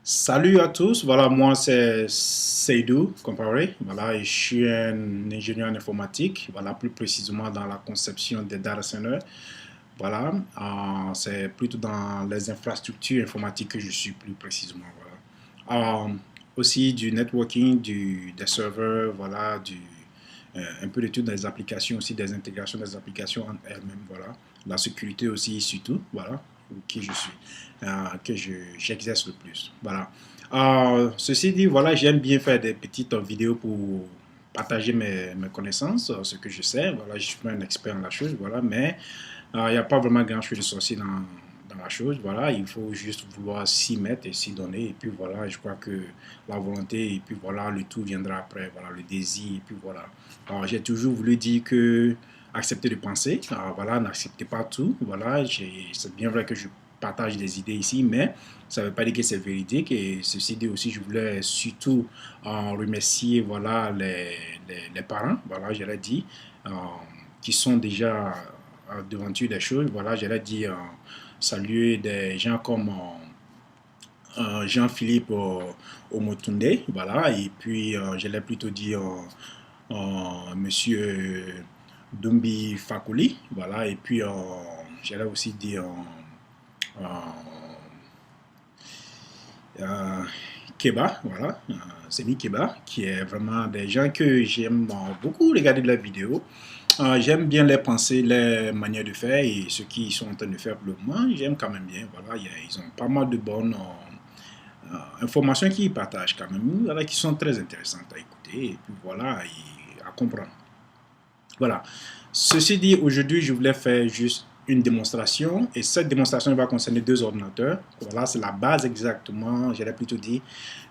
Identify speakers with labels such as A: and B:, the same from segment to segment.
A: Salut à tous, voilà, moi c'est Seydou Comparé, voilà, et je suis un ingénieur en informatique, voilà, plus précisément dans la conception des data centers, voilà, c'est plutôt dans les infrastructures informatiques que je suis plus précisément, voilà. Aussi du networking, des serveurs, voilà, un peu de tout dans les applications aussi, des intégrations des applications en elles-mêmes, voilà, la sécurité aussi surtout, voilà, qui je suis, j'exerce le plus, voilà. Ceci dit, voilà, j'aime bien faire des petites vidéos pour partager mes connaissances, ce que je sais, voilà, je suis pas un expert en la chose, voilà, mais il n'y a pas vraiment grand-chose de sorcier dans la chose, voilà, il faut juste vouloir s'y mettre et s'y donner, et puis voilà, je crois que la volonté, et puis voilà, le tout viendra après, voilà, le désir, et puis voilà. Alors, j'ai toujours voulu dire que accepter de penser, voilà, n'acceptez pas tout, voilà, c'est bien vrai que je partage des idées ici, mais ça ne veut pas dire que c'est véridique, et ceci dit aussi, je voulais surtout remercier, voilà, les parents, voilà, je l'ai dit, qui sont déjà devanture des choses, voilà, j'allais dire saluer des gens comme Jean-Philippe Omotunde, voilà, et puis j'allais plutôt dire Monsieur Dumbi Fakoli, voilà, et puis j'allais aussi dire euh, euh, Keba, voilà, Semi Keba, qui est vraiment des gens que j'aime beaucoup regarder leurs vidéos. J'aime bien les pensées, les manières de faire et ce qu'ils sont en train de faire pour le moment. J'aime quand même bien. Voilà, ils ont pas mal de bonnes informations qu'ils partagent quand même, voilà, qui sont très intéressantes à écouter et puis voilà, et à comprendre. Voilà. Ceci dit, aujourd'hui, je voulais faire juste une démonstration et cette démonstration va concerner deux ordinateurs. Voilà, c'est la base exactement, j'allais plutôt dire,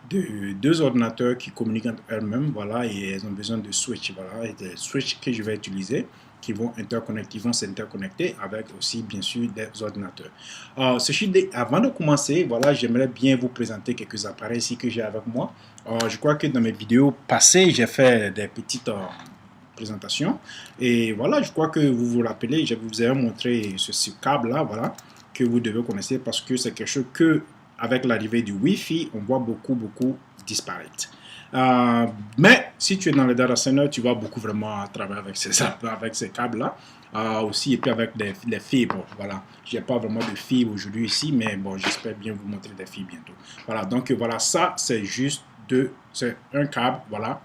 A: de deux ordinateurs qui communiquent entre eux-mêmes, voilà, et elles ont besoin de switch, voilà, et des switches que je vais utiliser qui vont s'interconnecter avec aussi bien sûr des ordinateurs. Avant de commencer, voilà, j'aimerais bien vous présenter quelques appareils ici que j'ai avec moi. Je crois que dans mes vidéos passées, j'ai fait des petites présentation. Et voilà, je crois que vous vous rappelez, je vous ai montré ce câble-là, voilà, que vous devez connaître parce que c'est quelque chose que, avec l'arrivée du Wi-Fi, on voit beaucoup disparaître. Mais si tu es dans le data center, tu vas beaucoup vraiment travailler avec ces câbles-là. Aussi, et puis avec les fibres, voilà. J'ai pas vraiment de fibres aujourd'hui ici, mais bon, j'espère bien vous montrer des fibres bientôt. Voilà, donc voilà, ça, c'est un câble, voilà.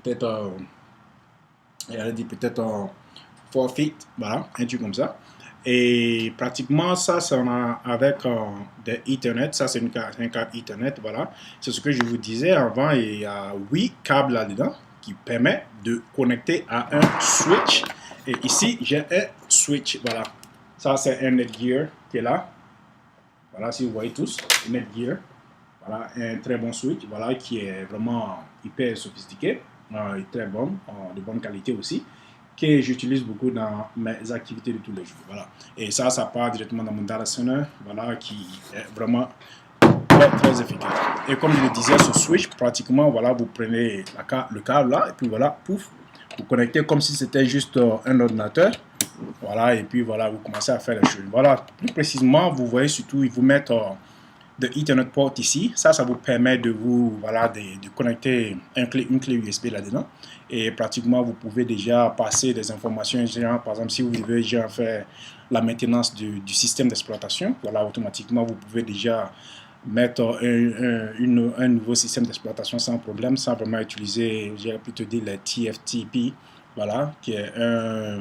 A: Peut-être elle a dit peut-être 4 feet, voilà, un truc comme ça. Et pratiquement ça, c'est avec des Ethernet, ça c'est un câble Ethernet, voilà. C'est ce que je vous disais avant, il y a 8 câbles là-dedans qui permet de connecter à un switch. Et ici, j'ai un switch, voilà. Ça c'est un Netgear qui est là, voilà, si vous voyez tous, Netgear. Voilà, un très bon switch, voilà, qui est vraiment hyper sophistiqué, et très bon, de bonne qualité aussi, que j'utilise beaucoup dans mes activités de tous les jours. Voilà. Et ça part directement dans mon data center, voilà, qui est vraiment très efficace. Et comme je le disais, ce switch, pratiquement, voilà, vous prenez le câble là, et puis voilà, pouf, vous connectez comme si c'était juste un ordinateur. Voilà, et puis voilà, vous commencez à faire les choses. Voilà, plus précisément, vous voyez surtout, ils vous mettent de Ethernet port ici. Ça vous permet de vous, voilà, de connecter une clé USB là-dedans. Et pratiquement, vous pouvez déjà passer des informations, genre, par exemple, si vous devez déjà faire la maintenance du système d'exploitation, voilà, automatiquement, vous pouvez déjà mettre un nouveau système d'exploitation sans problème, sans vraiment utiliser, j'ai plutôt dit les TFTP, voilà, qui est un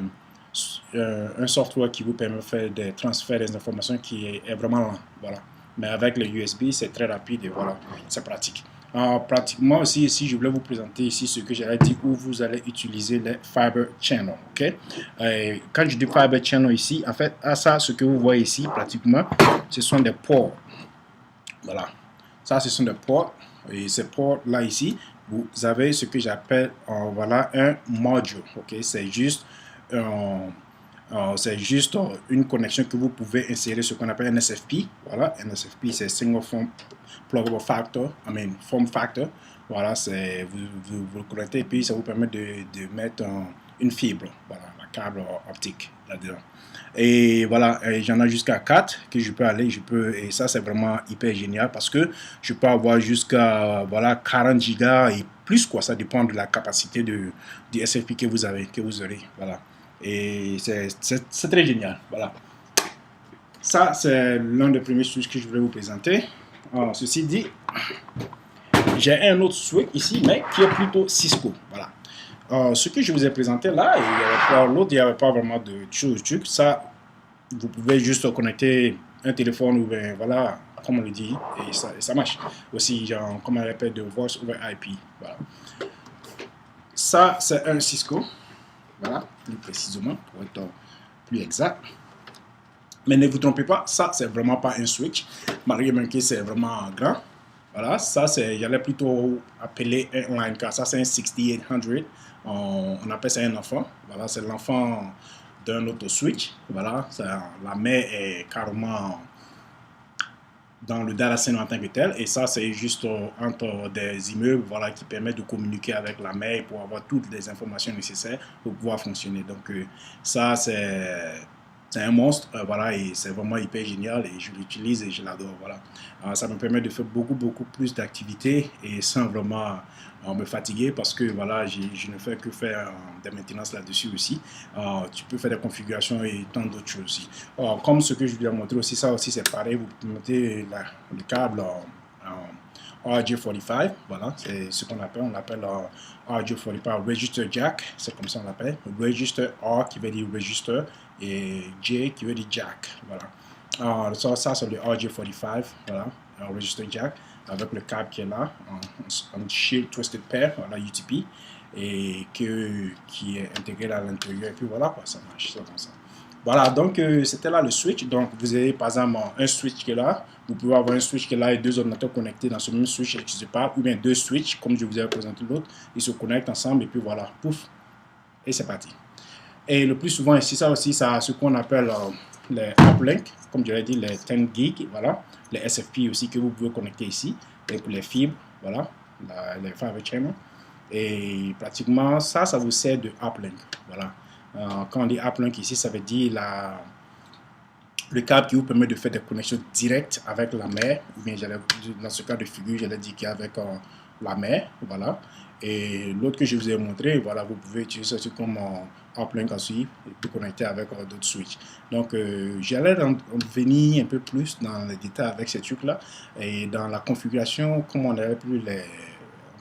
A: software qui vous permet de faire des transferts des informations qui est vraiment lent, voilà. Mais avec le USB, c'est très rapide et voilà, c'est pratique. Pratiquement aussi, ici, je voulais vous présenter ici ce que j'allais dire où vous allez utiliser les Fiber Channel. Ok? Quand je dis Fiber Channel ici, en fait, ça, ce que vous voyez ici, pratiquement, ce sont des ports. Voilà. Ça, ce sont des ports. Et ces ports-là ici, vous avez ce que j'appelle voilà, un module. Ok? C'est juste une connexion que vous pouvez insérer ce qu'on appelle un NSFP. Voilà, NSFP, c'est Single Form Pluggable Factor, Form Factor. Voilà, vous le connectez et puis ça vous permet de mettre une fibre. Voilà, câble optique là-dedans. Et voilà, j'en ai jusqu'à 4 que je peux aller, et ça c'est vraiment hyper génial parce que je peux avoir jusqu'à voilà 40 gigas et plus quoi, ça dépend de la capacité du SFP que vous aurez, voilà. Et c'est très génial, voilà. Ça c'est l'un des premiers switches que je voulais vous présenter. Alors, ceci dit, j'ai un autre switch ici, mais qui est plutôt Cisco, voilà. Ce que je vous ai présenté là, l'autre, il n'y avait pas vraiment de choses. Ça, vous pouvez juste connecter un téléphone ou bien, voilà, comme on le dit, et ça marche. Aussi, genre, comme on l'appelle, de voice over IP. Voilà. Ça, c'est un Cisco. Voilà, plus précisément, pour être plus exact. Mais ne vous trompez pas, ça, c'est vraiment pas un switch. Malgré même que c'est vraiment grand. Voilà, ça, j'allais plutôt appeler un line car ça, c'est un 6800. On appelle ça un enfant. Voilà, c'est l'enfant d'un autre switch. Voilà, la mère est carrément dans le data center en tant que tel. Et ça, c'est juste entre des immeubles, voilà, qui permettent de communiquer avec la mère pour avoir toutes les informations nécessaires pour pouvoir fonctionner. Donc, ça, c'est un monstre, voilà, et c'est vraiment hyper génial et je l'utilise et je l'adore, voilà. Ça me permet de faire beaucoup plus d'activités et sans vraiment me fatiguer parce que voilà, je ne fais que faire des maintenances là-dessus aussi. Tu peux faire des configurations et tant d'autres choses aussi. Comme ce que je vous ai montré aussi, ça aussi c'est pareil, vous mettez le câble RJ45, voilà, c'est ce qu'on appelle, RJ45 Register Jack, c'est comme ça on l'appelle, Register R qui veut dire Register et J qui veut dire Jack, voilà. Ça c'est le RJ45, voilà, Register Jack, avec le câble qui est là, en Shield Twisted Pair, la UTP, et qui est intégré à l'intérieur, et puis voilà, ça marche, c'est comme ça. Voilà, donc c'était là le switch. Donc vous avez par exemple un switch qui est là. Vous pouvez avoir un switch qui est là et deux ordinateurs connectés dans ce même switch qui se parlent. Ou bien deux switches, comme je vous ai présenté l'autre. Ils se connectent ensemble et puis voilà, pouf. Et c'est parti. Et le plus souvent ici, ça aussi, ça a ce qu'on appelle les uplink, comme je l'ai dit, les 10 gigs, voilà. Les SFP aussi que vous pouvez connecter ici. Et pour les fibres, voilà, les fiber channel. Et pratiquement, ça vous sert de uplink, voilà. Quand on dit uplink ici, ça veut dire le câble qui vous permet de faire des connexions directes avec la mer, ou bien dans ce cas de figure, j'allais dire qu'avec la mer, voilà. Et l'autre que je vous ai montré, voilà, vous pouvez utiliser ça comme uplink aussi, pour connecter avec d'autres switches. Donc, j'allais venir un peu plus dans les détails avec ces trucs-là, et dans la configuration, comme on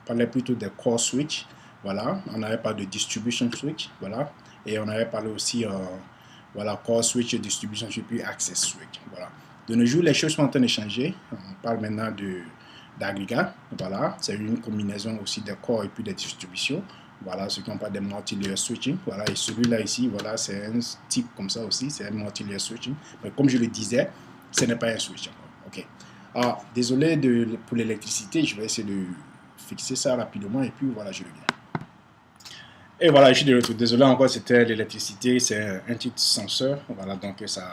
A: parlait plutôt des core switch, voilà, on n'avait pas de distribution switch, voilà. Et on avait parlé aussi, voilà, core switch, distribution switch, puis access switch. Voilà. De nos jours, les choses sont en train de changer. On parle maintenant d'agrégat. Voilà. C'est une combinaison aussi des core et puis des distributions. Voilà, ce qu'on parle de multi-layer switching. Voilà. Et celui-là ici, voilà, c'est un type comme ça aussi. C'est un multi-layer switching. Mais comme je le disais, ce n'est pas un switch encore. OK. Alors, désolé pour l'électricité. Je vais essayer de fixer ça rapidement et puis voilà, je reviens. Et voilà, je suis de retour. Désolé encore, c'était l'électricité, c'est un petit senseur. Voilà, donc ça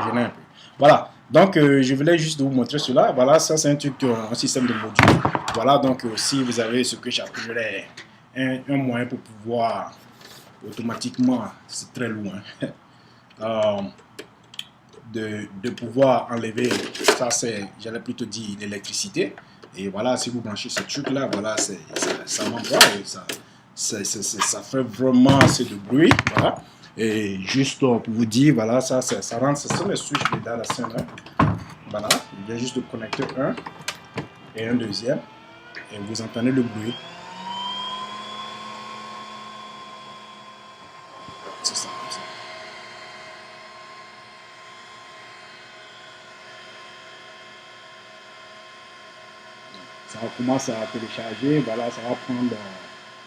A: gênait un peu. Voilà, donc je voulais juste vous montrer cela. Voilà, ça c'est un système de module. Voilà, donc si vous avez ce que j'appellerais un moyen pour pouvoir automatiquement, c'est très loin, de pouvoir enlever, ça c'est, j'allais plutôt dire l'électricité. Et voilà, si vous branchez ce truc là, voilà, ça m'envoie et ça fait vraiment assez de bruit, voilà. Et juste pour vous dire, voilà, ça rentre, ce sont les switches de data center. Voilà, il vient juste de connecter un et un deuxième, et vous entendez le bruit. C'est ça, comme ça. Ça va commencer à télécharger, voilà, ça va prendre,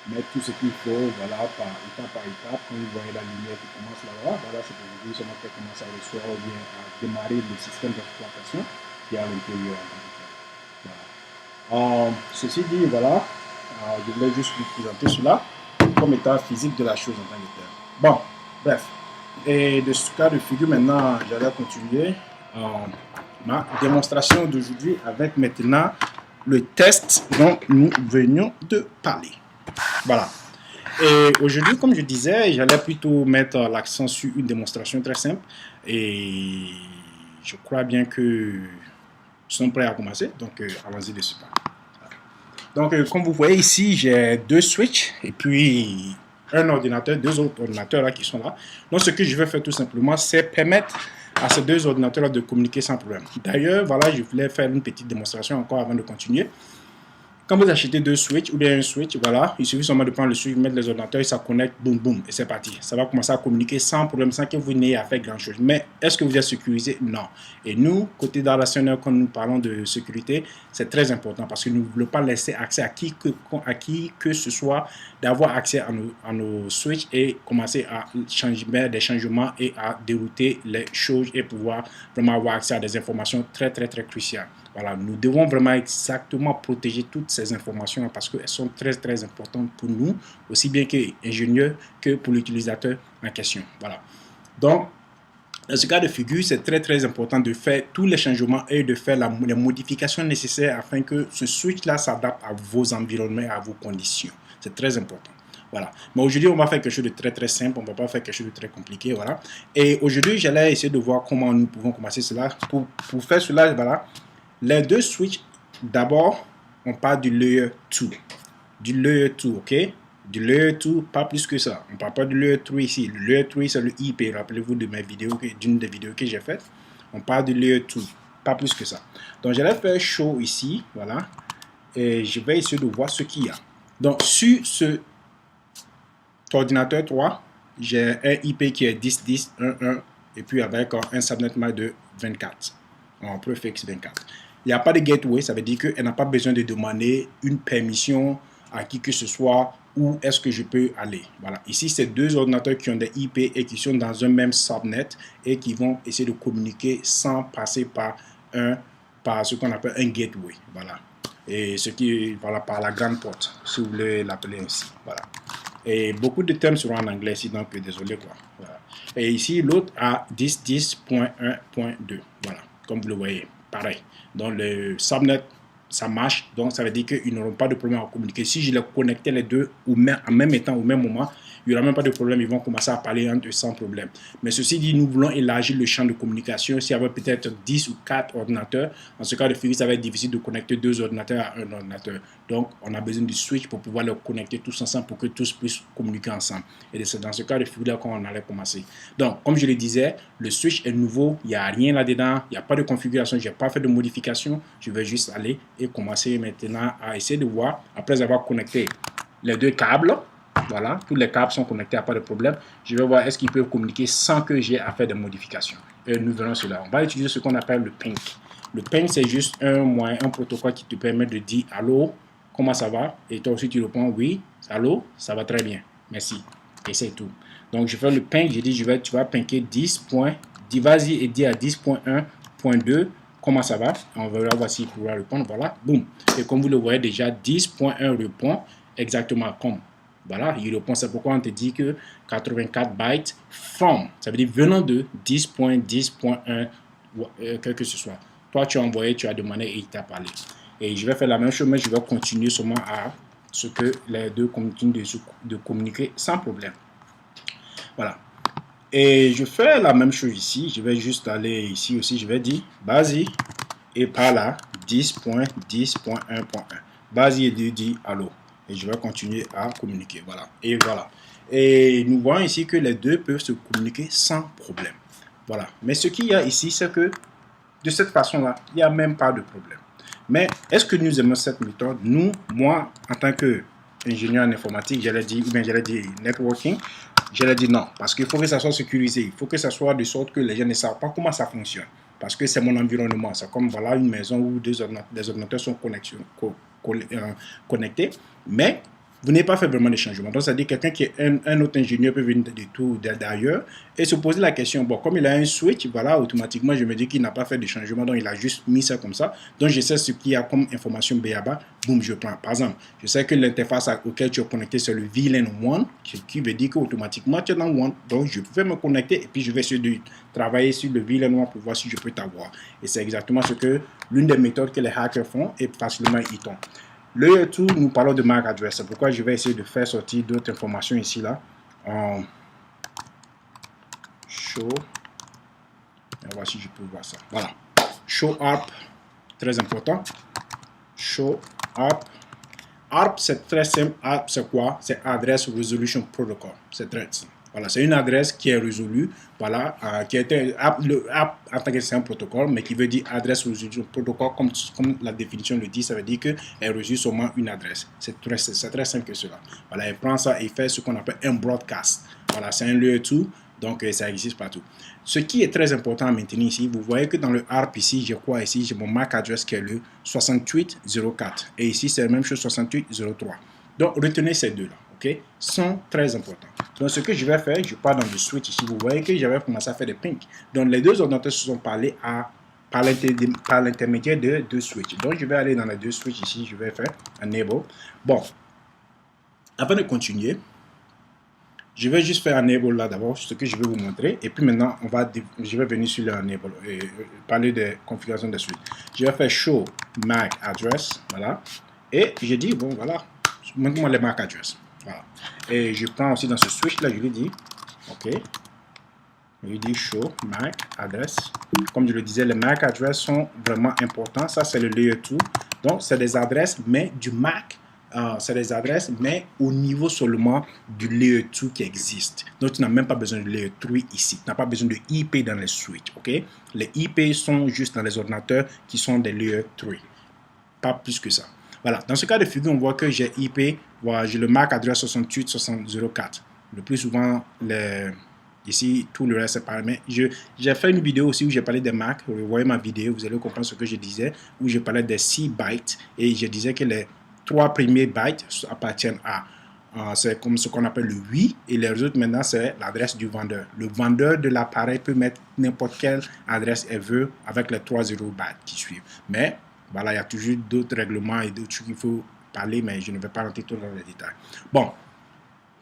A: mettre tout ce qu'il faut, voilà, par étape. Quand vous voyez la lumière qui commence là-bas, voilà, c'est pour vous dire seulement qu'elle commence à recevoir ou bien à démarrer le système d'exploitation qui est à l'intérieur. Voilà. Ceci dit, voilà, je voulais juste vous présenter cela comme état physique de la chose en tant que tel. Bon, bref. Et de ce cas de figure, maintenant, j'allais continuer ma démonstration d'aujourd'hui avec maintenant le test dont nous venions de parler. Voilà. Et aujourd'hui, comme je disais, j'allais plutôt mettre l'accent sur une démonstration très simple. Et je crois bien que ils sont prêts à commencer. Donc, allons-y dessus. Donc, comme vous voyez ici, j'ai deux switches et puis un ordinateur, deux autres ordinateurs là qui sont là. Donc, ce que je vais faire tout simplement, c'est permettre à ces deux ordinateurs là de communiquer sans problème. D'ailleurs, voilà, je voulais faire une petite démonstration encore avant de continuer. Quand vous achetez deux switches ou bien un switch, voilà, il suffit seulement de prendre le switch, mettre les ordinateurs et ça connecte, boum, boum, et c'est parti. Ça va commencer à communiquer sans problème, sans que vous n'ayez à faire grand chose. Mais est-ce que vous êtes sécurisé? Non. Et nous, côté Data Center, quand nous parlons de sécurité, c'est très important parce que nous ne voulons pas laisser accès à qui que ce soit d'avoir accès à nos switches et commencer à changer des changements et à dérouter les choses et pouvoir vraiment avoir accès à des informations très, très, très cruciales. Voilà, nous devons vraiment exactement protéger toutes ces informations parce qu'elles sont très, très importantes pour nous, aussi bien qu'ingénieurs que pour l'utilisateur en question. Voilà. Donc, dans ce cas de figure, c'est très, très important de faire tous les changements et de faire les modifications nécessaires afin que ce switch-là s'adapte à vos environnements et à vos conditions. C'est très important. Voilà. Mais aujourd'hui, on va faire quelque chose de très, très simple. On ne va pas faire quelque chose de très compliqué. Voilà. Et aujourd'hui, j'allais essayer de voir comment nous pouvons commencer cela. Pour faire cela, voilà. Les deux switches, d'abord, on parle du layer 2. Du layer 2, ok? Du layer 2, pas plus que ça. On ne parle pas du layer 3 ici. Le layer 3, c'est le IP. Rappelez-vous de mes vidéos, d'une des vidéos que j'ai faites. On parle du layer 2, pas plus que ça. Donc, j'allais faire show ici, voilà. Et je vais essayer de voir ce qu'il y a. Donc, sur ce ordinateur 3, j'ai un IP qui est 10.10.1.1 et puis avec un subnet mail de 24. En préfixe 24. Il n'y a pas de gateway, ça veut dire qu'elle n'a pas besoin de demander une permission à qui que ce soit où est-ce que je peux aller. Voilà. Ici, c'est deux ordinateurs qui ont des IP et qui sont dans un même subnet et qui vont essayer de communiquer sans passer par ce qu'on appelle un gateway. Voilà. Et ce qui, voilà, par la grande porte, si vous voulez l'appeler ainsi. Voilà. Et beaucoup de termes seront en anglais ici, donc désolé quoi. Voilà. Et ici, l'autre a 10.10.1.2. Voilà. Comme vous le voyez, pareil. Donc le subnet, ça marche. Donc ça veut dire qu'ils n'auront pas de problème à communiquer. Si je les connectais les deux en même temps, au même moment, il n'y aura même pas de problème. Ils vont commencer à parler entre eux sans problème. Mais ceci dit, nous voulons élargir le champ de communication. S'il y avait peut-être 10 ou 4 ordinateurs, en ce cas de figure, ça va être difficile de connecter deux ordinateurs à un ordinateur. Donc, on a besoin du switch pour pouvoir les connecter tous ensemble pour que tous puissent communiquer ensemble. Et c'est dans ce cas de figure qu'on allait commencer. Donc, comme je le disais, le switch est nouveau. Il n'y a rien là-dedans. Il n'y a pas de configuration. Je n'ai pas fait de modification. Je vais juste aller et commencer maintenant à essayer de voir, après avoir connecté les deux câbles. Voilà, tous les câbles sont connectés, pas de problème. Je vais voir est-ce qu'ils peuvent communiquer sans que j'ai à faire de modifications. Et nous verrons cela. On va utiliser ce qu'on appelle le ping. Le ping, c'est juste un moyen, un protocole qui te permet de dire allô, comment ça va? Et toi aussi, tu réponds oui, allô, ça va très bien, merci. Et c'est tout. Donc, je fais le ping, j'ai dit, tu vas pinker 10. Vas-y et dis à 10.1.2 comment ça va. On verra voir s'il pourra répondre. Voilà, boum. Et comme vous le voyez déjà, 10.1 répond exactement comme. Voilà, il répond, c'est pourquoi on te dit que 84 bytes from, ça veut dire venant de 10.10.1, quel que ce soit. Toi, tu as envoyé, tu as demandé et il t'a parlé. Et je vais faire la même chose, mais je vais continuer seulement à ce que les deux continuent de communiquer sans problème. Voilà. Et je fais la même chose ici. Je vais juste aller ici aussi. Je vais dire vas-y et par là 10.10.1.1. Vas-y et dis allô. Et je vais continuer à communiquer. Voilà. Et voilà. Et nous voyons ici que les deux peuvent se communiquer sans problème. Voilà. Mais ce qu'il y a ici, c'est que de cette façon-là, il n'y a même pas de problème. Mais est-ce que nous aimons cette méthode? Nous, moi, en tant qu'ingénieur en informatique, j'allais dire networking, j'allais dire non. Parce qu'il faut que ça soit sécurisé. Il faut que ça soit de sorte que les gens ne savent pas comment ça fonctionne. Parce que c'est mon environnement. C'est comme voilà, une maison où des ordinateurs sont connectés. Mais vous n'avez pas fait vraiment des changements. Donc, ça veut dire que quelqu'un qui est un autre ingénieur peut venir d'ailleurs et se poser la question, bon, comme il a un switch, voilà, automatiquement, je me dis qu'il n'a pas fait de changement, donc il a juste mis ça comme ça. Donc, je sais ce qu'il y a comme information BABA, boum, je prends. Par exemple, je sais que l'interface auquel tu es connecté, c'est le VLAN1, qui veut dire qu'automatiquement, tu es dans One. Donc, je vais me connecter et puis je vais essayer de travailler sur le VLAN1 pour voir si je peux t'avoir. Et c'est exactement ce que l'une des méthodes que les hackers font et facilement ils tombent. Layer 2, nous parlons de MAC address. C'est pourquoi je vais essayer de faire sortir d'autres informations ici, là. Show. On va voir si je peux voir ça. Voilà. Show ARP, très important. Show ARP. ARP, c'est très simple. ARP, c'est quoi? C'est Address Resolution Protocol. C'est très simple. Voilà, c'est une adresse qui est résolue, voilà, qui était le ARP en tant que c'est un protocole, mais qui veut dire Address Resolution Protocol, comme la définition le dit, ça veut dire qu'elle résout seulement une adresse. C'est très simple que cela. Voilà, elle prend ça et fait ce qu'on appelle un broadcast. Voilà, c'est un layer 2, donc ça existe partout. Ce qui est très important à maintenir ici, vous voyez que dans le ARP ici, j'ai quoi ici? J'ai mon MAC address qui est le 6804. Et ici, c'est la même chose, 6803. Donc, retenez ces deux-là, ok? Sont très importants. Donc, ce que je vais faire, je pars dans le switch ici. Vous voyez que j'avais commencé à faire des pings. Donc, les deux ordinateurs se sont parlé par l'intermédiaire de deux switches. Donc, je vais aller dans les deux switches ici. Je vais faire enable. Bon, avant de continuer, je vais juste faire enable là d'abord, ce que je vais vous montrer. Et puis maintenant, je vais venir sur le enable et parler des configurations de suite. Je vais faire show MAC address. Voilà. Et je dis, bon, voilà, montre-moi les MAC address. Voilà. Et je prends aussi dans ce switch là, je lui dis, OK. Je lui dis show MAC address. Comme je le disais, les MAC address sont vraiment importants. Ça, c'est le layer 2. Donc, c'est des adresses, mais du MAC. C'est des adresses, mais au niveau seulement du layer 2 qui existe. Donc, tu n'as même pas besoin de layer 3 ici. Tu n'as pas besoin de IP dans les switches, OK? Les IP sont juste dans les ordinateurs qui sont des layer 3. Pas plus que ça. Voilà. Dans ce cas de figure, on voit que j'ai IP, voilà, j'ai le MAC adresse 68.60.04. Le plus souvent, ici, tout le reste est pareil. Mais j'ai fait une vidéo aussi où j'ai parlé des Mac. Vous voyez ma vidéo, vous allez comprendre ce que je disais, où je parlais des 6 bytes et je disais que les 3 premiers bytes appartiennent à c'est comme ce qu'on appelle le oui, et les autres maintenant c'est l'adresse du vendeur. Le vendeur de l'appareil peut mettre n'importe quelle adresse elle veut avec les 3 0 bytes qui suivent. Mais voilà, il y a toujours d'autres règlements et d'autres trucs qu'il faut parler, mais je ne vais pas rentrer tout dans les détails. Bon,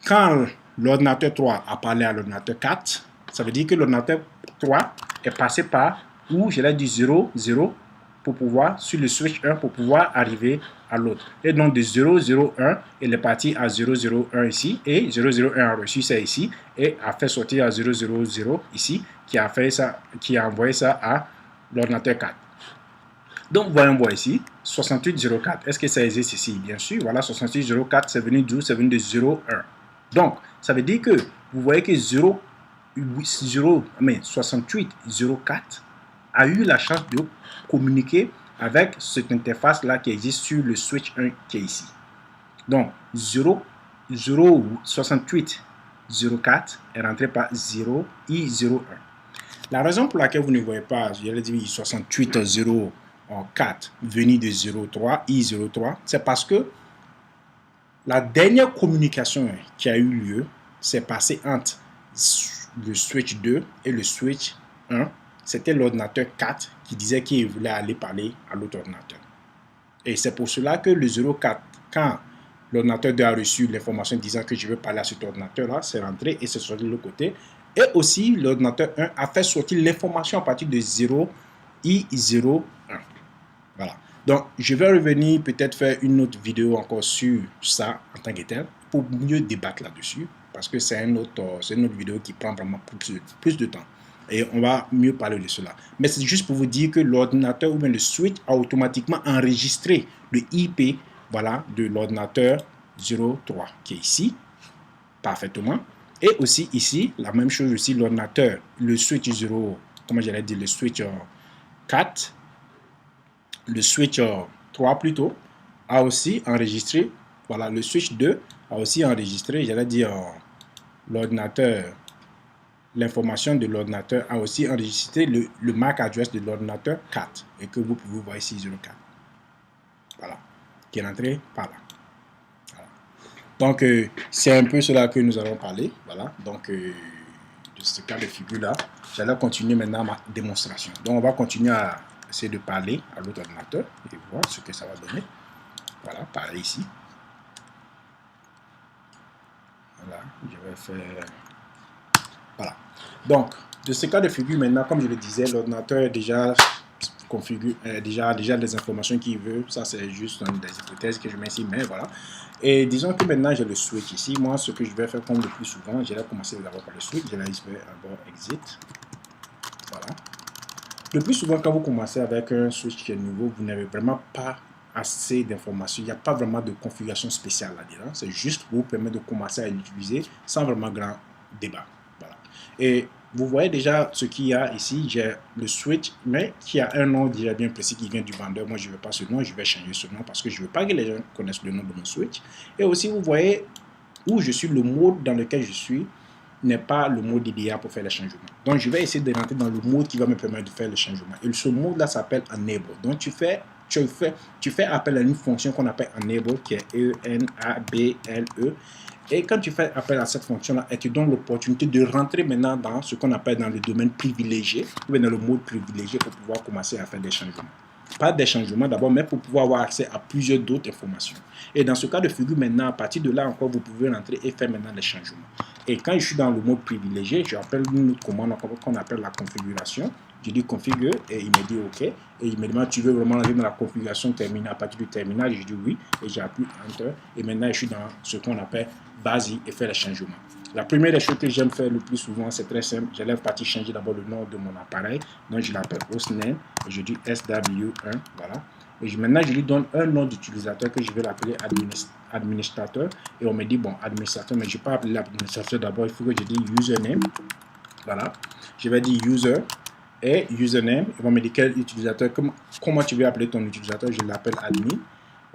A: quand l'ordinateur 3 a parlé à l'ordinateur 4, ça veut dire que l'ordinateur 3 est passé par où je l'ai dit 0, 0 pour pouvoir, sur le switch 1 pour pouvoir arriver à l'autre. Et donc de 0, 0, 1, il est parti à 0, 0, 1 ici, et 0, 0, 1 a reçu ça ici, et a fait sortir à 0, 0, 0 ici, qui a envoyé ça à l'ordinateur 4. Donc, voyons voir ici, 6804. Est-ce que ça existe ici? Bien sûr, voilà, 6804, c'est venu d'où? C'est venu de 0, 1. Donc, ça veut dire que vous voyez que 6804 a eu la chance de communiquer avec cette interface-là qui existe sur le switch 1 qui est ici. Donc, 6804 est rentré par 0, I01. La raison pour laquelle vous ne voyez pas, je l'ai dit 6804 venu de 03, I03, c'est parce que la dernière communication qui a eu lieu s'est passée entre le switch 2 et le switch 1. C'était l'ordinateur 4 qui disait qu'il voulait aller parler à l'autre ordinateur. Et c'est pour cela que le 04, quand l'ordinateur 2 a reçu l'information disant que je veux parler à cet ordinateur-là, c'est rentré et c'est sorti de l'autre côté. Et aussi, l'ordinateur 1 a fait sortir l'information à partir de 0, I01. Voilà. Donc, je vais revenir peut-être faire une autre vidéo encore sur ça en tant que tel pour mieux débattre là-dessus parce que c'est une autre vidéo qui prend vraiment plus de temps. Et on va mieux parler de cela. Mais c'est juste pour vous dire que l'ordinateur ou bien le switch a automatiquement enregistré le IP, voilà, de l'ordinateur 03 qui est ici, parfaitement. Et aussi ici, la même chose aussi, l'ordinateur, le switch 0, comment j'allais dire, le switch 4, le switch 3 plutôt, a aussi enregistré, voilà, le switch 2 a aussi enregistré, j'allais dire, l'ordinateur, l'information de l'ordinateur a aussi enregistré le MAC address de l'ordinateur 4 et que vous pouvez voir ici 04. Voilà, qui est rentré par là. Voilà. Donc, c'est un peu cela que nous allons parler. Voilà, donc, de ce cas de figure-là, j'allais continuer maintenant ma démonstration. Donc, on va continuer à essayer de parler à l'autre ordinateur et voir ce que ça va donner. Voilà, pareil ici. Voilà, je vais faire... Voilà. Donc, de ce cas de figure, maintenant, comme je le disais, l'ordinateur est déjà configure déjà les informations qu'il veut. Ça, c'est juste des hypothèses que je mets ici, mais voilà. Et disons que maintenant, j'ai le switch ici. Moi, ce que je vais faire comme le plus souvent, je vais commencer d'abord par le switch. Je vais d'abord exit. Voilà. Le plus souvent, quand vous commencez avec un switch qui est nouveau, vous n'avez vraiment pas assez d'informations. Il n'y a pas vraiment de configuration spéciale là-dedans. C'est juste pour vous permettre de commencer à l'utiliser sans vraiment grand débat. Voilà. Et vous voyez déjà ce qu'il y a ici. J'ai le switch, mais qui a un nom déjà bien précis qui vient du vendeur. Moi, je ne veux pas ce nom. Je vais changer ce nom parce que je ne veux pas que les gens connaissent le nom de mon switch. Et aussi, vous voyez où je suis, le mode dans lequel je suis n'est pas le mode idéal pour faire les changements. Donc, je vais essayer de rentrer dans le mode qui va me permettre de faire le changement. Et ce mode-là s'appelle Enable. Donc, tu fais appel à une fonction qu'on appelle Enable, qui est E-N-A-B-L-E. Et quand tu fais appel à cette fonction-là, elle te donne l'opportunité de rentrer maintenant dans ce qu'on appelle dans le domaine privilégié, ou dans le mode privilégié pour pouvoir commencer à faire des changements. Pas des changements d'abord, mais pour pouvoir avoir accès à plusieurs d'autres informations. Et dans ce cas de figure, maintenant, à partir de là encore, vous pouvez rentrer et faire maintenant des changements. Et quand je suis dans le mode privilégié, j'appelle une autre commande qu'on appelle la configuration. Je dis configure et il me dit OK. Et il me demande, tu veux vraiment aller dans la configuration terminale à partir du terminal? Je dis oui et j'appuie Enter. Et maintenant, je suis dans ce qu'on appelle basique et faire les changements. La première des choses que j'aime faire le plus souvent, c'est très simple. Je lève partie changer d'abord le nom de mon appareil. Donc, je l'appelle hostname et je dis SW1. Voilà. Et maintenant, je lui donne un nom d'utilisateur que je vais l'appeler administrateur. Et on me dit, bon, administrateur, mais je ne vais pas appeler l'administrateur d'abord. Il faut que je dise username. Voilà. Je vais dire user et username. Il va me dire quel utilisateur, comment tu veux appeler ton utilisateur. Je l'appelle admin.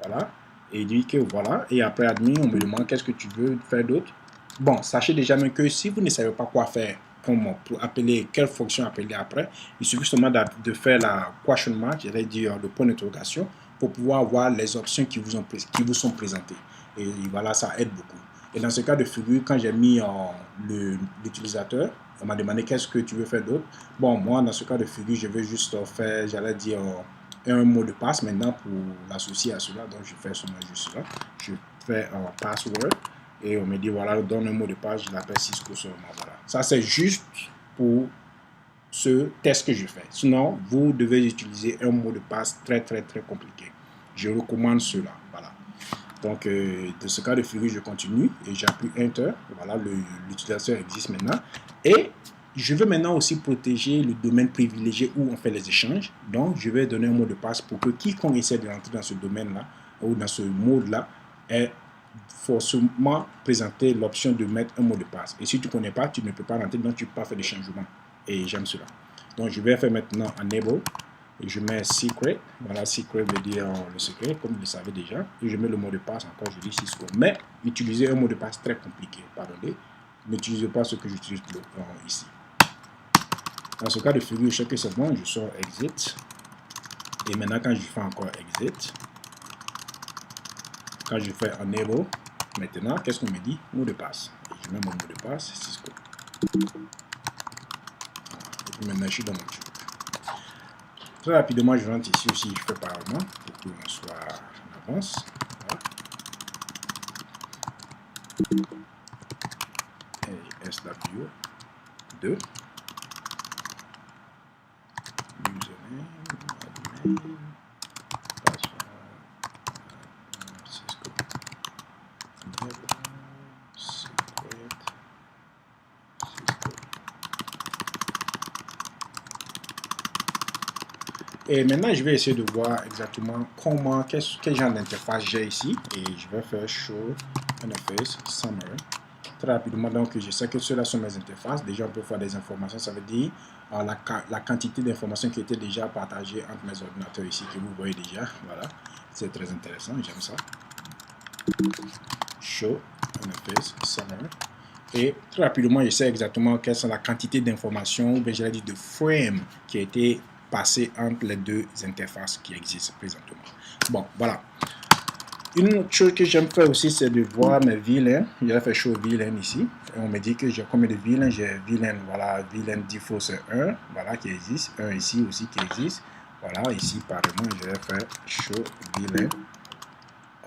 A: Voilà. Et il dit que voilà. Et après admin, on me demande qu'est-ce que tu veux faire d'autre. Bon, sachez déjà même que si vous ne savez pas quoi faire, pour appeler, quelle fonction appeler après, il suffit seulement de faire la question mark, j'allais dire le point d'interrogation, pour pouvoir voir les options qui vous sont présentées. Et voilà, ça aide beaucoup. Et dans ce cas de figure, quand j'ai mis l'utilisateur, on m'a demandé qu'est-ce que tu veux faire d'autre. Bon, moi, dans ce cas de figure, je veux juste faire, j'allais dire, un mot de passe maintenant pour l'associer à cela. Donc, je fais seulement juste cela. Je fais un password. Et on me dit, voilà, donne un mot de passe, je l'appelle Cisco seulement. Voilà. Ça, c'est juste pour ce test que je fais. Sinon, vous devez utiliser un mot de passe très, très, très compliqué. Je recommande cela. Voilà. Donc, de ce cas de figure, je continue et j'appuie Enter. Voilà, l'utilisateur existe maintenant. Et je veux maintenant aussi protéger le domaine privilégié où on fait les échanges. Donc, je vais donner un mot de passe pour que quiconque essaie de rentrer dans ce domaine-là ou dans ce mode-là ait forcément présenter l'option de mettre un mot de passe. Et si tu ne connais pas, tu ne peux pas rentrer, donc tu ne peux pas faire des changements. Et j'aime cela. Donc, je vais faire maintenant Enable. Et je mets Secret. Voilà, Secret veut dire le secret, comme vous le savez déjà. Et je mets le mot de passe encore, je dis Cisco. Mais, utilisez un mot de passe très compliqué. Pardonnez. N'utilisez pas ce que j'utilise ici. Dans ce cas de figure, je sais que c'est bon. Je sors Exit. Et maintenant, quand je fais encore Exit, quand je fais Enable, maintenant, qu'est-ce qu'on me dit? Mot de passe. Et je mets mon mot de passe, Cisco. Et puis maintenant, je suis dans mon truc. Très rapidement, je rentre ici aussi, je fais parlement pour qu'on soit en avance. Voilà. Et SW2. Username, admin. Et maintenant, je vais essayer de voir exactement quel genre d'interface j'ai ici. Et je vais faire Show Interface Summary. Très rapidement, donc je sais que ceux-là sont mes interfaces. Déjà, on peut faire des informations. Ça veut dire la quantité d'informations qui étaient déjà partagées entre mes ordinateurs ici, que vous voyez déjà. Voilà, c'est très intéressant, j'aime ça. Show Interface Summary. Et très rapidement, je sais exactement quelles sont la quantité d'informations, ou bien j'allais dire de frames qui a été passer entre les deux interfaces qui existent présentement. Bon, voilà. Une autre chose que j'aime faire aussi, c'est de voir mes VLAN. Je vais faire show VLAN ici. Et on me dit que j'ai combien de VLAN? J'ai VLAN, voilà, VLAN default c'est 1, voilà, qui existe. Un ici aussi qui existe. Voilà, ici, par exemple, je vais faire show VLAN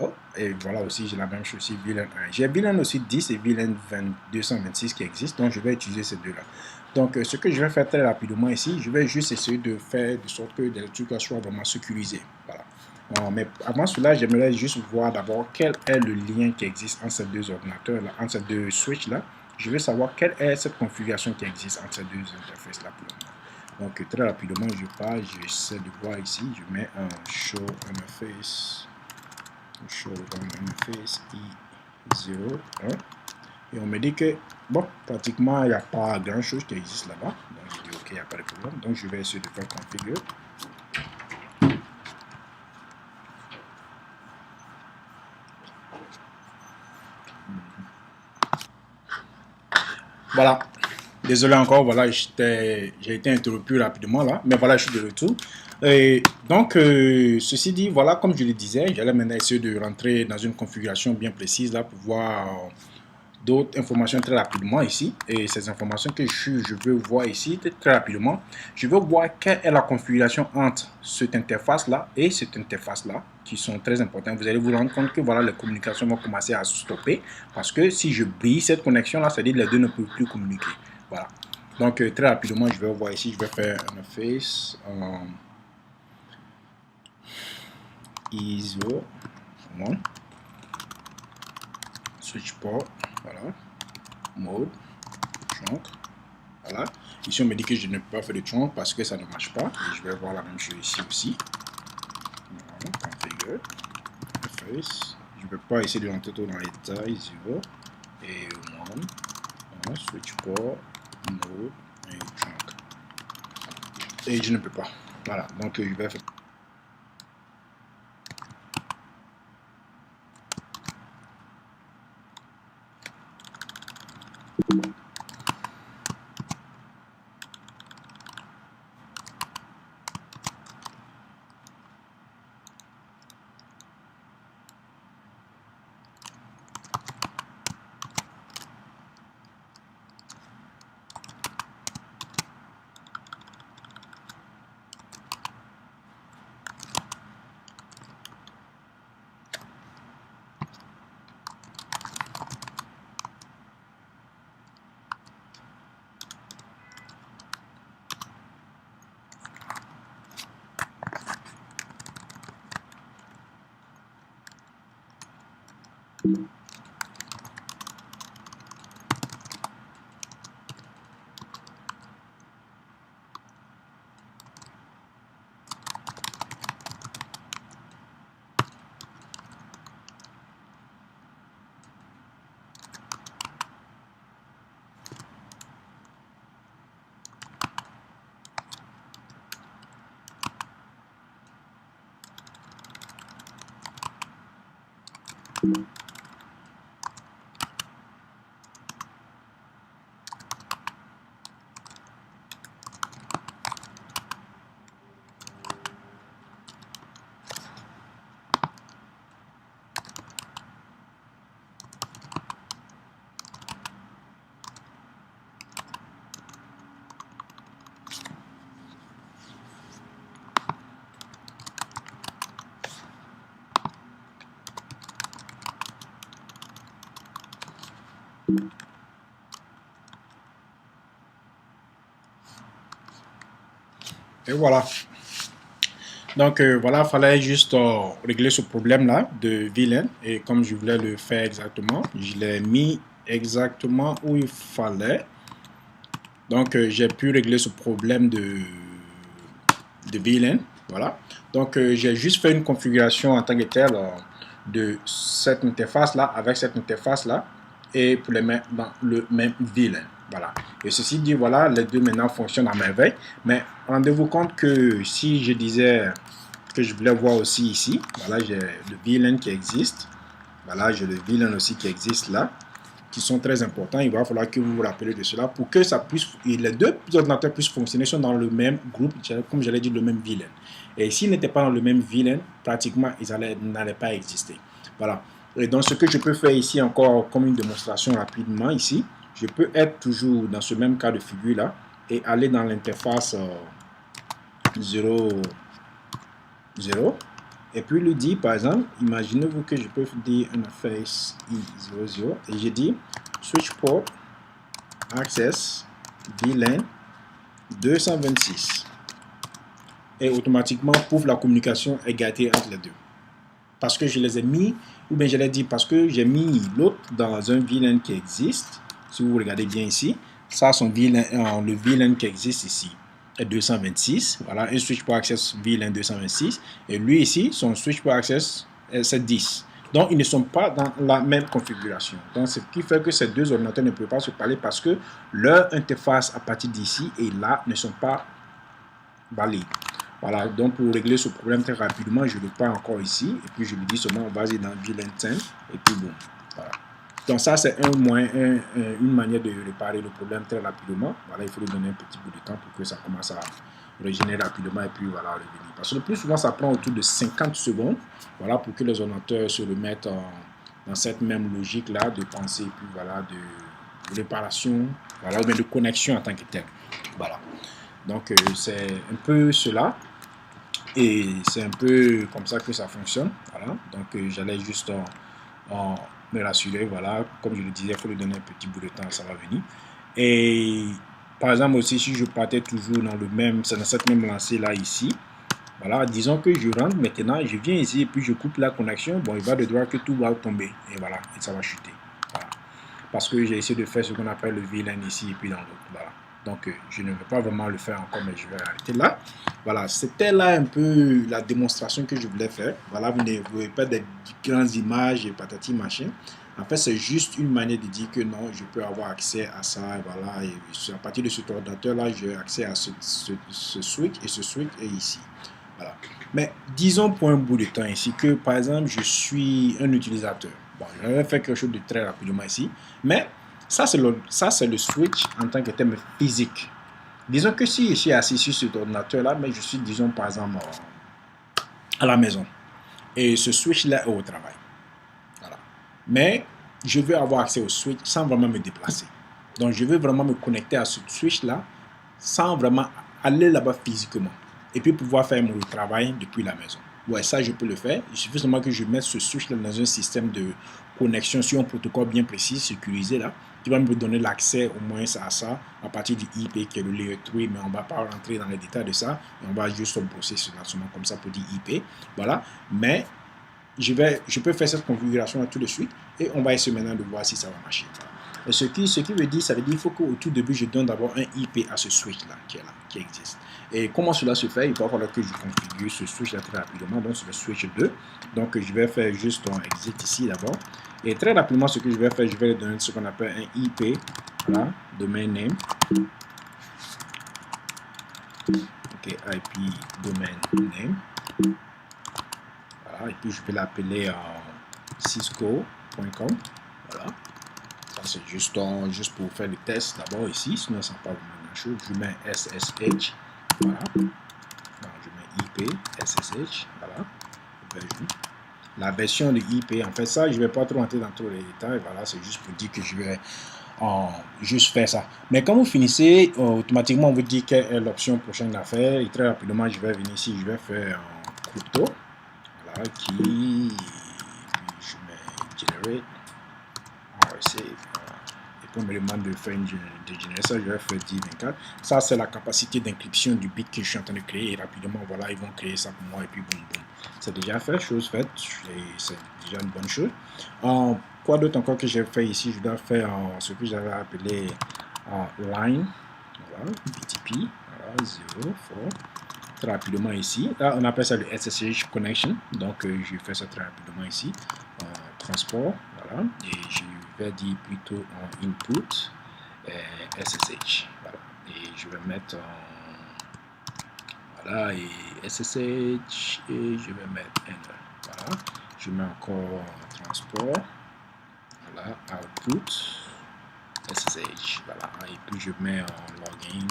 A: Oh, et voilà aussi, j'ai la même chose ici, VLAN 1. J'ai VLAN aussi 10 et VLAN 226 qui existent, donc je vais utiliser ces deux-là. Donc, ce que je vais faire très rapidement ici, je vais juste essayer de faire de sorte que les trucs soient vraiment sécurisés. Voilà. Mais avant cela, j'aimerais juste voir d'abord quel est le lien qui existe entre ces deux ordinateurs-là, entre ces deux switches-là. Je veux savoir quelle est cette configuration qui existe entre ces deux interfaces-là pour le moment. Donc, très rapidement, je pars, j'essaie de voir ici, je mets un show interface. Show interface i0 1, et on me dit que bon, pratiquement il n'y a pas grand chose qui existe là-bas, donc je dis ok, il n'y a pas de problème, donc je vais essayer de faire configure. Voilà, désolé encore, voilà, j'ai été interrompu rapidement là, mais voilà, je suis de retour. Et donc, ceci dit, voilà, comme je le disais, j'allais maintenant essayer de rentrer dans une configuration bien précise là pour voir d'autres informations très rapidement ici. Et ces informations que je veux voir ici très rapidement, je veux voir quelle est la configuration entre cette interface là et cette interface là qui sont très importantes. Vous allez vous rendre compte que voilà, les communications vont commencer à stopper parce que si je brise cette connexion là, ça veut dire que les deux ne peuvent plus communiquer. Voilà. Donc très rapidement, je vais voir ici, je vais faire un face ISO 1 switch port, voilà, mode trunk. Voilà. Ici, on me dit que je ne peux pas faire de trunk parce que ça ne marche pas. Et je vais voir la même chose ici aussi. Voilà, configure, face. Je ne peux pas essayer de rentrer tout dans les tailles 0 et 1. Voilà, switch port, mode et trunk. Et je ne peux pas. Voilà, donc je vais faire. Et voilà. Donc voilà, il fallait juste régler ce problème-là de VLAN. Et comme je voulais le faire exactement, je l'ai mis exactement où il fallait. Donc j'ai pu régler ce problème de VLAN. Voilà. Donc j'ai juste fait une configuration en tant que telle de cette interface-là avec cette interface-là et pour les mettre dans le même VLAN. Voilà. Et ceci dit, voilà, les deux maintenant fonctionnent à merveille. Mais rendez-vous compte que si je disais que je voulais voir aussi ici, voilà, j'ai le VLAN qui existe. Voilà, j'ai le VLAN aussi qui existe là, qui sont très importants. Il va falloir que vous vous rappelez de cela pour que ça puisse, les deux ordinateurs puissent fonctionner, sont dans le même groupe, comme j'allais dire, le même VLAN. Et s'ils n'étaient pas dans le même VLAN, pratiquement, ils n'allaient pas exister. Voilà. Et donc, ce que je peux faire ici encore comme une démonstration rapidement ici, je peux être toujours dans ce même cas de figure là et aller dans l'interface 0, 0. Et puis lui dit, par exemple, imaginez-vous que je peux dire interface I00 et j'ai dit switch port access VLAN 226. Et automatiquement, prouve la communication égalité entre les deux. Parce que je les ai mis, ou bien je l'ai dit parce que j'ai mis l'autre dans un VLAN qui existe. Si vous regardez bien ici, ça c'est le VLAN qui existe ici est 226. Voilà, un switch pour access VLAN 226. Et lui ici, son switch pour access c'est 10. Donc ils ne sont pas dans la même configuration. Donc ce qui fait que ces deux ordinateurs ne peuvent pas se parler parce que leur interface à partir d'ici et là ne sont pas valides. Voilà, donc pour régler ce problème très rapidement, je le prends encore ici, et puis je lui dis seulement vas-y dans VLAN 10, et puis bon. Voilà. Donc ça, c'est une manière de réparer le problème très rapidement. Voilà, il faut lui donner un petit bout de temps pour que ça commence à régénérer rapidement, et puis voilà, revenir. Parce que le plus souvent, ça prend autour de 50 secondes, voilà, pour que les ordinateurs se remettent dans cette même logique-là de pensée, et puis voilà, de réparation, voilà, ou bien de connexion en tant que tel. Voilà. Donc c'est un peu cela. Et c'est un peu comme ça que ça fonctionne. Voilà. Donc j'allais juste me rassurer. Voilà. Comme je le disais, il faut lui donner un petit bout de temps, ça va venir. Et par exemple aussi, si je partais toujours dans cette même lancée là ici, voilà, disons que je rentre maintenant, je viens ici et puis je coupe la connexion. Bon, il va de droit que tout va tomber. Et voilà, et ça va chuter. Voilà. Parce que j'ai essayé de faire ce qu'on appelle le VLAN ici et puis dans l'autre. Voilà. Donc, je ne vais pas vraiment le faire encore, mais je vais arrêter là. Voilà, c'était là un peu la démonstration que je voulais faire. Voilà, vous ne voyez pas des grandes images et patati machin. En fait, c'est juste une manière de dire que non, je peux avoir accès à ça. Et voilà, et à partir de cet ordinateur-là, j'ai accès à ce switch et ce switch est ici. Voilà. Mais disons pour un bout de temps ici que, par exemple, je suis un utilisateur. Bon, je vais faire quelque chose de très rapidement ici. Mais ça, c'est le switch en tant que terme physique. Disons que si je suis assis sur cet ordinateur-là, mais je suis, disons, par exemple, à la maison. Et ce switch-là est au travail. Voilà. Mais je veux avoir accès au switch sans vraiment me déplacer. Donc, je veux vraiment me connecter à ce switch-là sans vraiment aller là-bas physiquement. Et puis pouvoir faire mon travail depuis la maison. Ouais, ça, je peux le faire. Il suffit seulement que je mette ce switch-là dans un système de connexion sur un protocole bien précis, sécurisé là, qui va me donner l'accès au moins à ça à partir du IP qui est le layer 3, mais on ne va pas rentrer dans les détails de ça. Et on va juste brosser cela seulement comme ça pour dire IP. Voilà. Mais je peux faire cette configuration là tout de suite et on va essayer maintenant de voir si ça va marcher. Et ce qui veut dire, ça veut dire qu'il faut qu'au tout début, je donne d'abord un IP à ce switch-là qui est là, qui existe. Et comment cela se fait? Il va falloir que je configure ce switch-là très rapidement. Donc, c'est le switch 2. Donc, je vais faire juste un exit ici d'abord. Et très rapidement, ce que je vais faire, je vais donner ce qu'on appelle un IP, voilà, domain name. OK, IP domain name. Voilà, et puis je vais l'appeler cisco.com. Voilà. Ça, c'est juste pour faire le test d'abord ici, sinon ça ne pas vraiment grand-chose. Je mets SSH, voilà. Non, je mets IP, SSH, voilà. La version de IP, en fait, ça, je ne vais pas trop entrer dans tous les détails, voilà, c'est juste pour dire que je vais juste faire ça. Mais quand vous finissez, automatiquement, on vous dit quelle est l'option prochaine à faire. Et très rapidement, je vais venir ici, je vais faire crypto, voilà, qui, je mets generate, RSA, on me demande de faire de générer ça, je vais faire 10-24. Ça, c'est la capacité d'encryption du bit que je suis en train de créer. Et rapidement, voilà, ils vont créer ça pour moi. Et puis, boum, boum. C'est déjà fait, chose faite. C'est déjà une bonne chose. Quoi d'autre encore que j'ai fait ici? Je dois faire ce que j'avais appelé line. Voilà, BTP. Voilà, 0, 4. Très rapidement ici. Là, on appelle ça le SSH connection. Donc, je fais ça très rapidement ici. Transport. Voilà. Et je vais dire plutôt en input SSH. Voilà. Et je vais mettre voilà, et SSH et je vais mettre enter. Voilà. Je mets encore transport. Voilà, output SSH. Voilà. Et puis je mets en login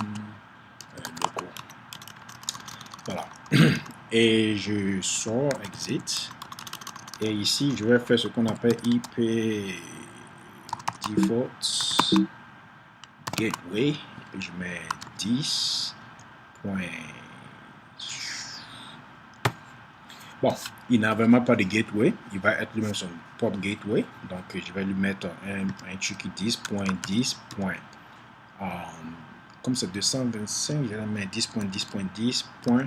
A: local. Voilà. Et je sors exit. Et ici, je vais faire ce qu'on appelle IP default gateway. Et puis je mets 10. Bon, il n'a vraiment pas de gateway. Il va être lui-même son propre gateway. Donc, je vais lui mettre un truc 10.10. Comme c'est 225, je vais mettre 10.10.10.1.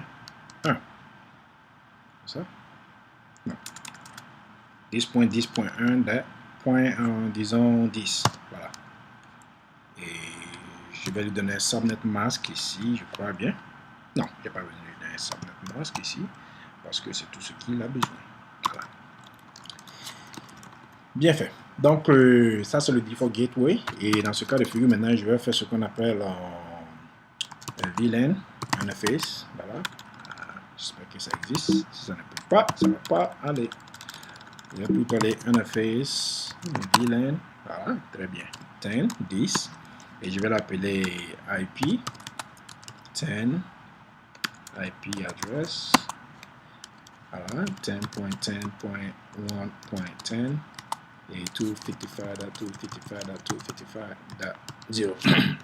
A: Ça? Non. 10.10.1, disons 10. Voilà. Et je vais lui donner un subnet mask ici, je crois bien. Non, je n'ai pas besoin de lui donner un subnet mask ici, parce que c'est tout ce qu'il a besoin. Voilà. Bien fait. Donc, ça, c'est le default gateway. Et dans ce cas de figure, maintenant, je vais faire ce qu'on appelle un VLAN interface. Voilà. J'espère que ça existe. Si ça ne peut pas, ça ne va pas aller. Je vais plutôt aller interface VLAN. Voilà, très bien. 10, 10. Et je vais l'appeler IP 10 IP address. Voilà, 10.10.1.10 et 255.255.255.0.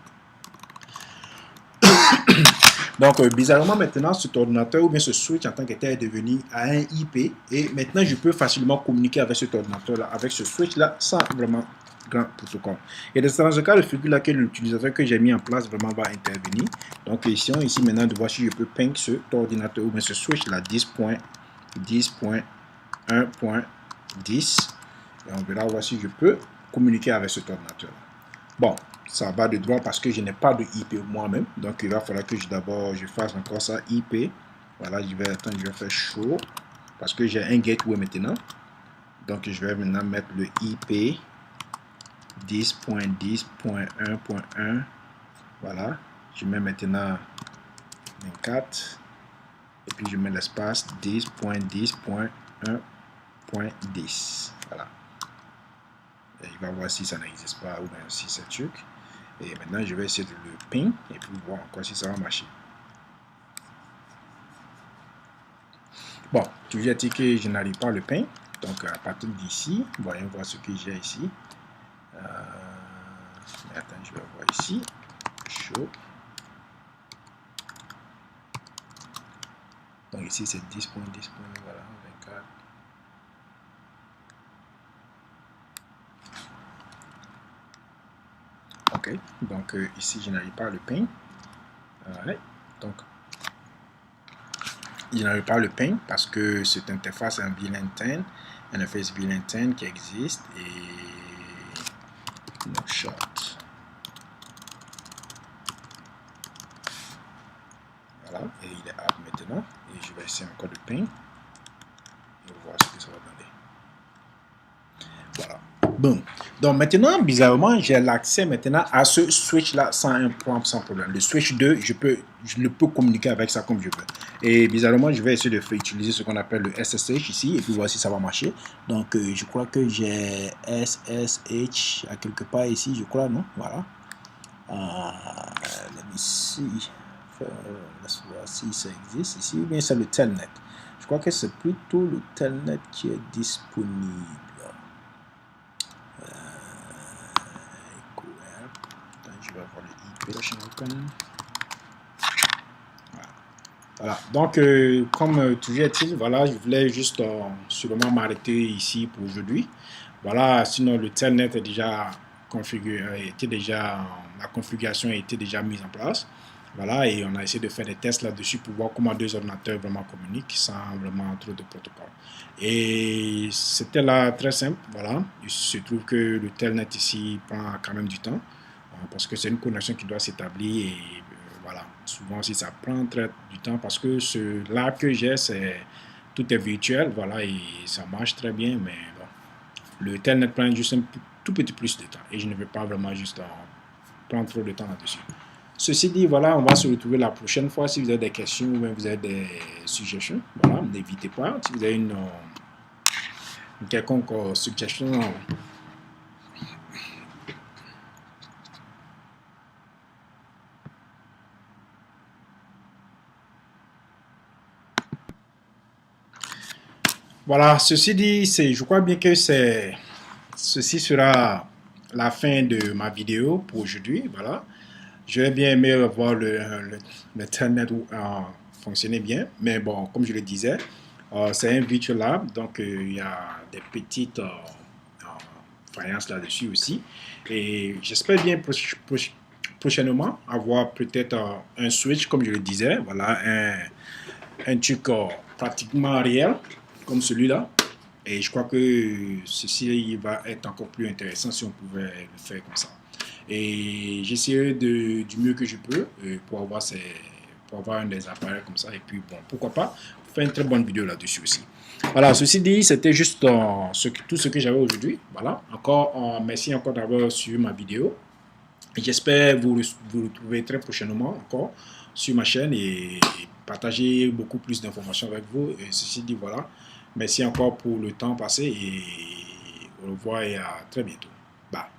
A: Donc, bizarrement, maintenant, cet ordinateur ou bien ce switch en tant que tel est devenu à un IP. Et maintenant, je peux facilement communiquer avec cet ordinateur-là, avec ce switch-là, sans vraiment grand protocole. Et dans ce cas de figure-là, que l'utilisateur que j'ai mis en place vraiment va intervenir. Donc, ici maintenant de voir si je peux ping cet ordinateur ou bien ce switch-là, 10.10.1.10. Et on verra voir si je peux communiquer avec cet ordinateur-là. Bon, ça va de droit parce que je n'ai pas de IP moi-même. Donc, il va falloir que d'abord je fasse encore ça, IP. Voilà, je vais faire show parce que j'ai un gateway maintenant. Donc, je vais maintenant mettre le IP 10.10.1.1. Voilà, je mets maintenant 24 et puis je mets l'espace 10.10.1.10. Voilà. Et il va voir si ça n'existe pas ou bien si c'est truc. Et maintenant, je vais essayer de le ping et puis voir encore si ça va marcher. Bon, toujours dit que je n'arrive pas à le ping. Donc, à partir d'ici, voyons voir ce que j'ai ici. Attends, je vais voir ici. Show. Donc, ici, c'est 10.10. Voilà, 24. Ok, donc ici, je n'arrive pas à le ping. Ouais, donc, je n'arrive pas à le ping parce que cette interface est un VLAN 10, un interface VLAN 10 qui existe et no shot. Voilà, et il est up maintenant. Et je vais essayer encore de ping. Et voir ce que ça va donner. Voilà. Boom. Donc maintenant, bizarrement, j'ai l'accès maintenant à ce switch-là sans problème. Le switch 2, je ne peux communiquer avec ça comme je veux. Et bizarrement, je vais essayer de utiliser ce qu'on appelle le SSH ici et puis voir si ça va marcher. Donc, je crois que j'ai SSH à quelque part ici, je crois, non? Voilà. Let me see. Laisse voir si ça existe ici. Ou bien c'est le Telnet. Je crois que c'est plutôt le Telnet qui est disponible. Je vais avoir le IP open. Voilà. Donc, comme toujours est-il, voilà, je voulais juste seulement m'arrêter ici pour aujourd'hui. Voilà, sinon le Telnet est déjà configuré, la configuration a été déjà mise en place. Voilà, et on a essayé de faire des tests là-dessus pour voir comment deux ordinateurs vraiment communiquent sans vraiment trop de protocole. Et c'était là très simple, voilà. Il se trouve que le Telnet ici prend quand même du temps parce que c'est une connexion qui doit s'établir et voilà. Souvent aussi ça prend très du temps parce que ce là que j'ai, tout est virtuel, voilà, et ça marche très bien, mais bon. Le Telnet prend juste un tout petit plus de temps et je ne veux pas vraiment juste prendre trop de temps là-dessus. Ceci dit, voilà, on va se retrouver la prochaine fois. Si vous avez des questions ou bien vous avez des suggestions, voilà, n'hésitez pas. Si vous avez une quelconque suggestion, voilà, ceci dit, je crois bien que ceci sera la fin de ma vidéo pour aujourd'hui. Voilà. J'aurais bien aimé voir le Telnet fonctionner bien, mais bon, comme je le disais, C'est un Virtual Lab, donc il y a des petites faïences là-dessus aussi. Et j'espère bien prochainement avoir peut-être un switch, comme je le disais, voilà, un truc pratiquement réel, comme celui-là. Et je crois que ceci va être encore plus intéressant si on pouvait le faire comme ça. Et j'essaierai du mieux que je peux pour avoir un des appareils comme ça. Et puis, bon, pourquoi pas faire une très bonne vidéo là-dessus aussi. Voilà, ceci dit, c'était juste tout ce que j'avais aujourd'hui. Voilà, encore, merci encore d'avoir suivi ma vidéo. J'espère vous retrouver très prochainement encore sur ma chaîne et partager beaucoup plus d'informations avec vous. Et ceci dit, voilà, merci encore pour le temps passé et au revoir et à très bientôt. Bye.